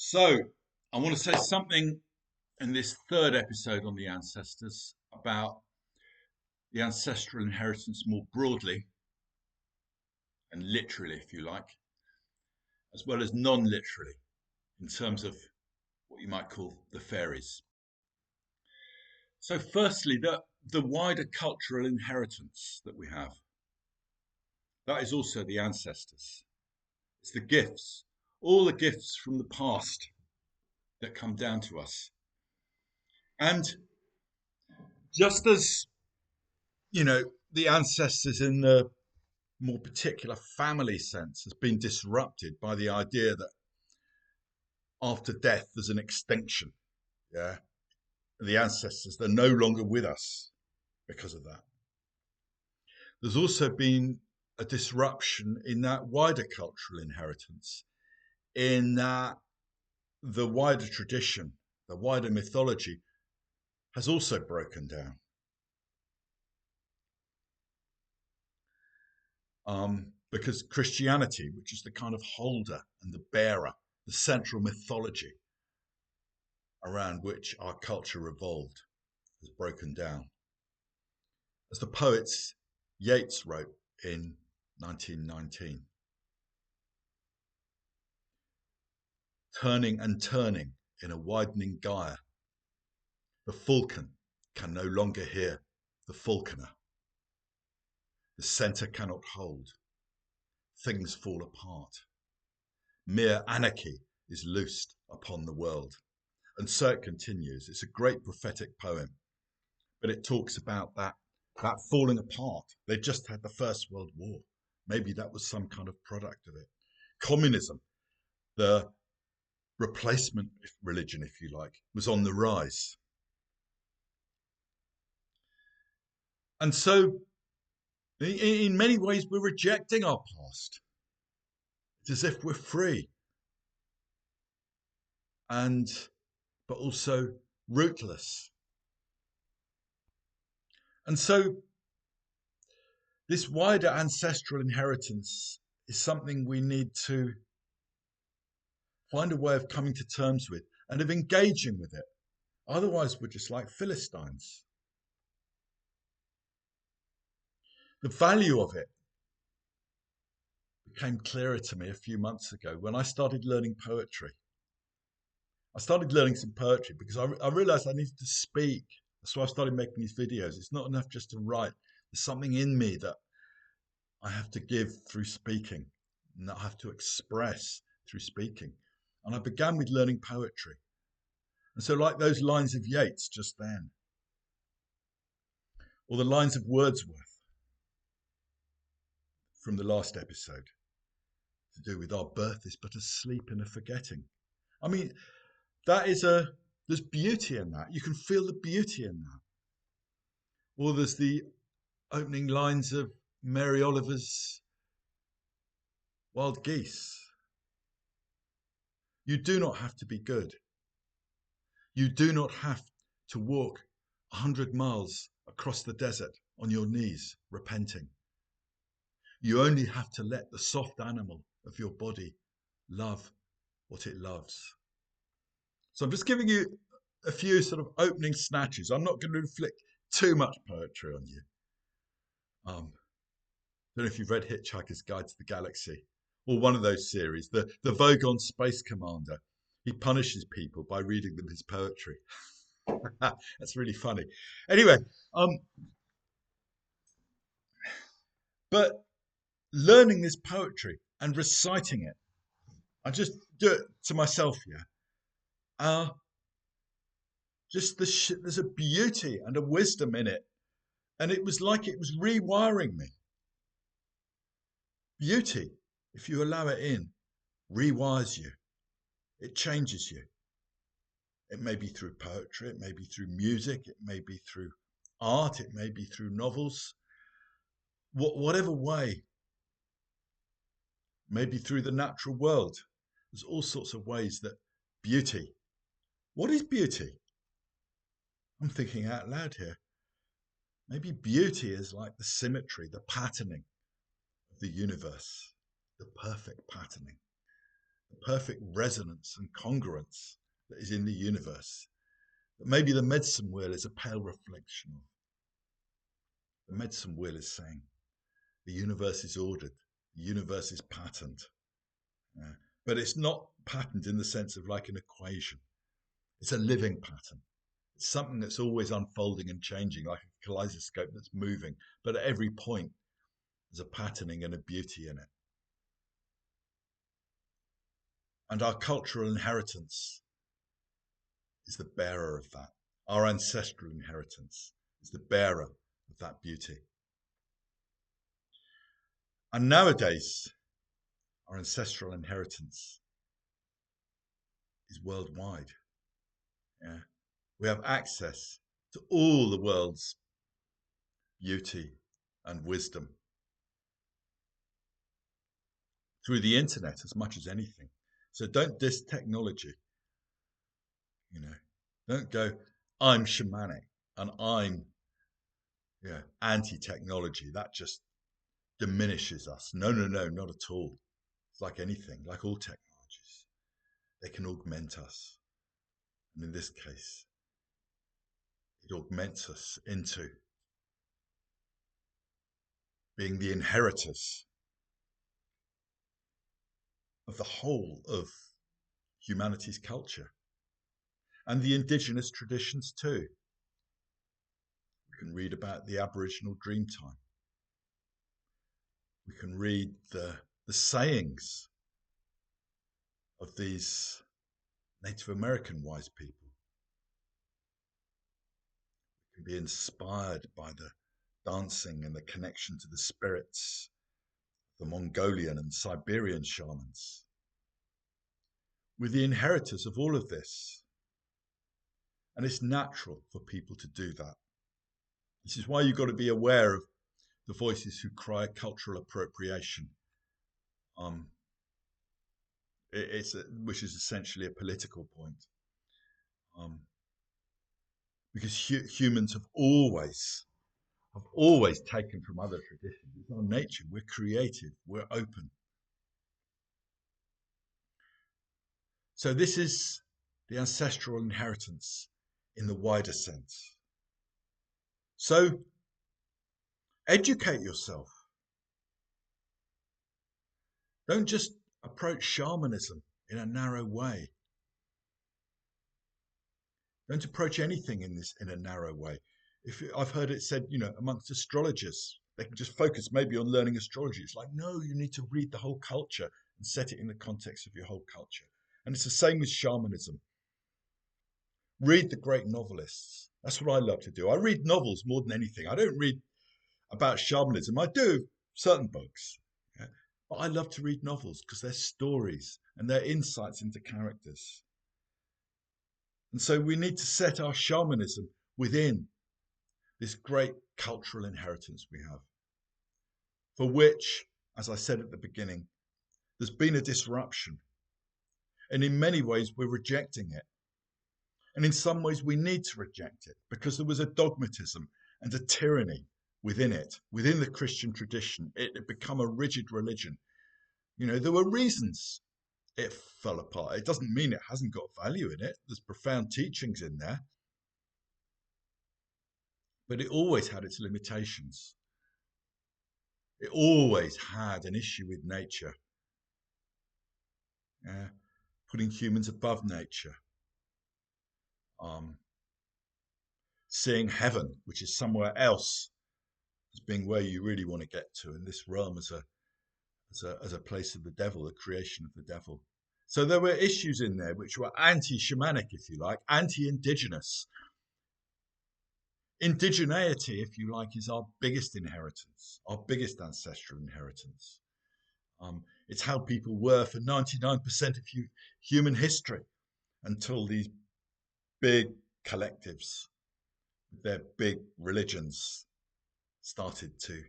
So, I want to say something in this third episode on the ancestors about the ancestral inheritance more broadly and literally, if you like, as well as non literally, in terms of what you might call the fairies. So, firstly, the wider cultural inheritance that we have, that is also the ancestors. It's the gifts, all the gifts from the past that come down to us. And just as, the ancestors in the more particular family sense has been disrupted by the idea that after death there's an extinction. Yeah. The ancestors, they're no longer with us because of that. There's also been a disruption in that wider cultural inheritance, in that the wider tradition, the wider mythology has also broken down. Because Christianity, which is the kind of holder and the bearer, the central mythology around which our culture revolved, has broken down. As the poet Yeats wrote in 1919, turning and turning in a widening gyre, the falcon can no longer hear the falconer. The centre cannot hold. Things fall apart. Mere anarchy is loosed upon the world. And so it continues. It's a great prophetic poem, but it talks about that falling apart. They just had the First World War. Maybe that was some kind of product of it. Communism, the replacement religion, if you like, was on the rise. And so, in many ways, we're rejecting our past. It's as if we're free, but also rootless. And so, this wider ancestral inheritance is something we need to find a way of coming to terms with and of engaging with it. Otherwise, we're just like Philistines. The value of it became clearer to me a few months ago when I started learning poetry. I started learning some poetry because I realized I needed to speak. That's why I started making these videos. It's not enough just to write. There's something in me that I have to give through speaking and that I have to express through speaking. And I began with learning poetry. And so, like those lines of Yeats just then, or the lines of Wordsworth from the last episode, to do with our birth is but a sleep and a forgetting. I mean, there's beauty in that. You can feel the beauty in that. Or there's the opening lines of Mary Oliver's Wild Geese. You do not have to be good. You do not have to walk 100 miles across the desert on your knees, repenting. You only have to let the soft animal of your body love what it loves. So I'm just giving you a few sort of opening snatches. I'm not going to inflict too much poetry on you. I don't know if you've read Hitchhiker's Guide to the Galaxy or one of those series, the Vogon Space Commander. He punishes people by reading them his poetry. That's really funny. Anyway, but learning this poetry and reciting it, I just do it to myself here. There's a beauty and a wisdom in it, and it was like it was rewiring me. Beauty, if you allow it in, rewires you. It changes you. It may be through poetry, it may be through music, it may be through art, it may be through novels. Whatever way, maybe through the natural world. There's all sorts of ways that beauty. What is beauty? I'm thinking out loud here. Maybe beauty is like the symmetry, the patterning of the universe, the perfect patterning. the perfect resonance and congruence that is in the universe, that maybe the medicine wheel is a pale reflection of. The medicine wheel is saying the universe is ordered, the universe is patterned. Yeah. But it's not patterned in the sense of like an equation. It's a living pattern. It's something that's always unfolding and changing, like a kaleidoscope that's moving. But at every point, there's a patterning and a beauty in it. And our cultural inheritance is the bearer of that. Our ancestral inheritance is the bearer of that beauty. And nowadays, our ancestral inheritance is worldwide. Yeah. We have access to all the world's beauty and wisdom through the internet as much as anything. So don't diss technology. Don't go, I'm shamanic and I'm anti-technology. That just diminishes us. No, not at all. It's like anything, like all technologies. They can augment us. And in this case, it augments us into being the inheritors of the whole of humanity's culture and the indigenous traditions too. We can read about the Aboriginal Dreamtime. We can read the sayings of these Native American wise people. We can be inspired by the dancing and the connection to the spirits, the Mongolian and Siberian shamans. We're the inheritors of all of this. And it's natural for people to do that. This is why you've got to be aware of the voices who cry cultural appropriation, which is essentially a political point. Because humans have always taken from other traditions. It's our nature. We're creative. We're open. So this is the ancestral inheritance in the wider sense. So educate yourself. Don't just approach shamanism in a narrow way. Don't approach anything in a narrow way. I've heard it said, amongst astrologers, they can just focus maybe on learning astrology. It's like, no, you need to read the whole culture and set it in the context of your whole culture. And it's the same with shamanism. Read the great novelists. That's what I love to do. I read novels more than anything. I don't read about shamanism. I do certain books. Yeah? But I love to read novels because they're stories and they're insights into characters. And so we need to set our shamanism within this great cultural inheritance we have, for which, as I said at the beginning, there's been a disruption. And in many ways, we're rejecting it. And in some ways, we need to reject it because there was a dogmatism and a tyranny within it, within the Christian tradition. It had become a rigid religion. There were reasons it fell apart. It doesn't mean it hasn't got value in it. There's profound teachings in there. But it always had its limitations. It always had an issue with nature, putting humans above nature, seeing heaven, which is somewhere else, as being where you really want to get to, in this realm as a place of the devil, the creation of the devil. So there were issues in there which were anti-shamanic, if you like, anti-indigenous. Indigeneity, if you like, is our biggest inheritance, our biggest ancestral inheritance. It's how people were for 99% of human history until these big collectives, their big religions, started to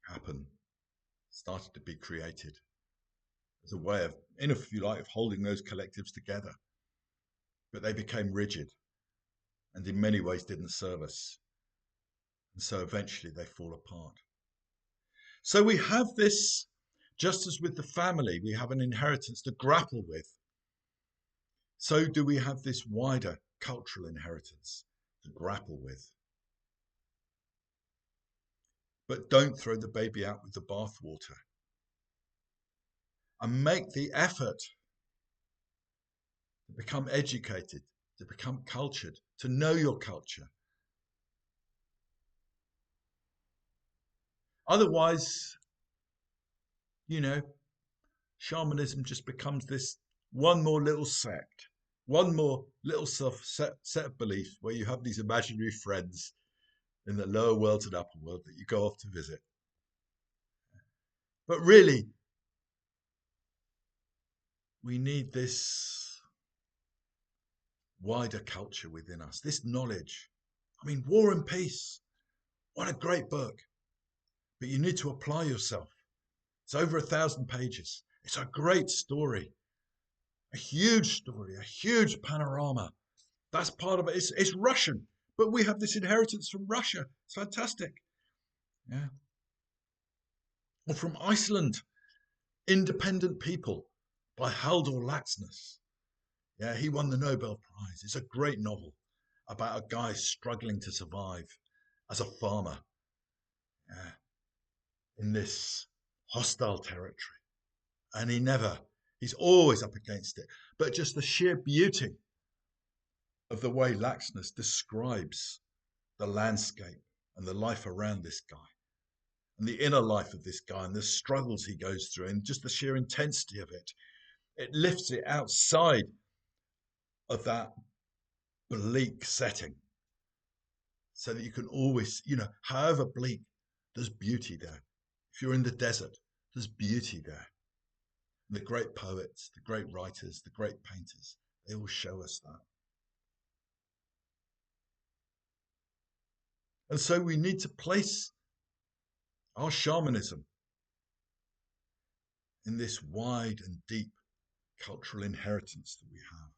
happen, started to be created as a way of, if you like, of holding those collectives together. But they became rigid and in many ways didn't serve us. And so eventually they fall apart. So we have this Just as with the family, we have an inheritance to grapple with, so do we have this wider cultural inheritance to grapple with. But don't throw the baby out with the bathwater. And make the effort to become educated, to become cultured, to know your culture. Otherwise, shamanism just becomes this one more little sect, one more little set of beliefs where you have these imaginary friends in the lower world and upper world that you go off to visit. But really, we need this wider culture within us, this knowledge. I mean, War and Peace, what a great book. But you need to apply yourself. It's over 1,000 pages. It's a great story, a huge panorama. That's part of it. It's Russian, but we have this inheritance from Russia. It's fantastic. Yeah. Or from Iceland, Independent People by Halldór Laxness. Yeah, he won the Nobel Prize. It's a great novel about a guy struggling to survive as a farmer in this hostile territory. And he's always up against it. But just the sheer beauty of the way Laxness describes the landscape and the life around this guy and the inner life of this guy and the struggles he goes through and just the sheer intensity of it. It lifts it outside of that bleak setting so that you can always, however bleak, there's beauty there. If you're in the desert, there's beauty there. And the great poets, the great writers, the great painters, they all show us that. And so we need to place our shamanism in this wide and deep cultural inheritance that we have.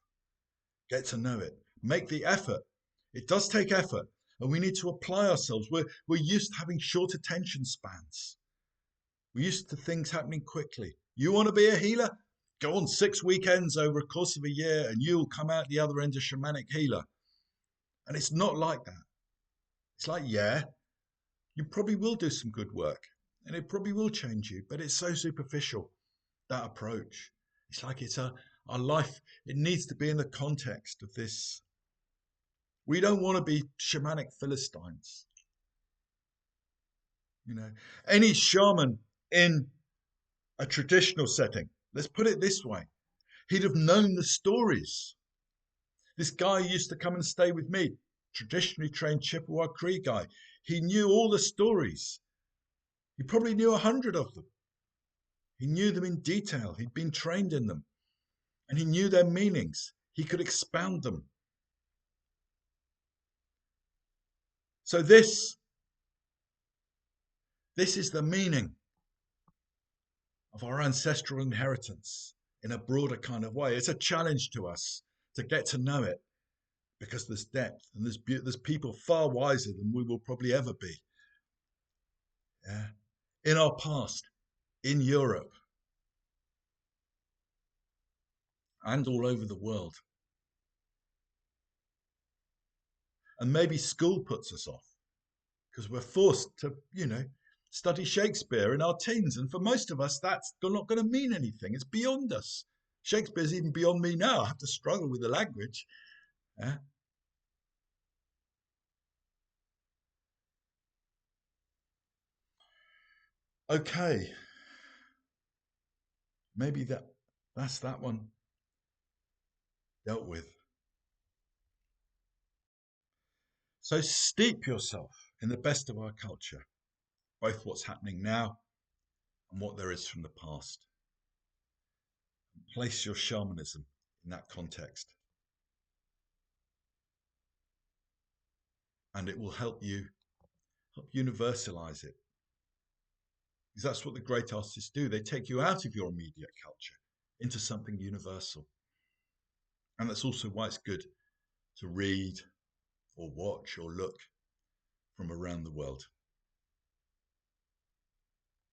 Get to know it. Make the effort. It does take effort, and we need to apply ourselves. We're used to having short attention spans. We're used to things happening quickly. You want to be a healer? Go on 6 weekends over a course of a year, and you'll come out the other end a shamanic healer. And it's not like that. It's like, yeah, you probably will do some good work, and it probably will change you, but it's so superficial, that approach. It's like our life, it needs to be in the context of this. We don't want to be shamanic Philistines. Any shaman in a traditional setting, let's put it this way, he'd have known the stories. This guy used to come and stay with me, traditionally trained Chippewa Cree guy. He knew all the stories. He probably knew 100 of them. He knew them in detail. He'd been trained in them. And he knew their meanings. He could expound them. So this is the meaning of our ancestral inheritance in a broader kind of way. It's a challenge to us to get to know it because there's depth and there's people far wiser than we will probably ever be. Yeah. In our past, in Europe, and all over the world. And maybe school puts us off because we're forced to, study Shakespeare in our teens. And for most of us, that's not going to mean anything. It's beyond us. Shakespeare's even beyond me now. I have to struggle with the language. Yeah. Okay. Maybe that's that one dealt with. So steep yourself in the best of our culture, both what's happening now and what there is from the past. Place your shamanism in that context. And it will help universalize it. Because that's what the great artists do. They take you out of your immediate culture into something universal. And that's also why it's good to read or watch or look from around the world.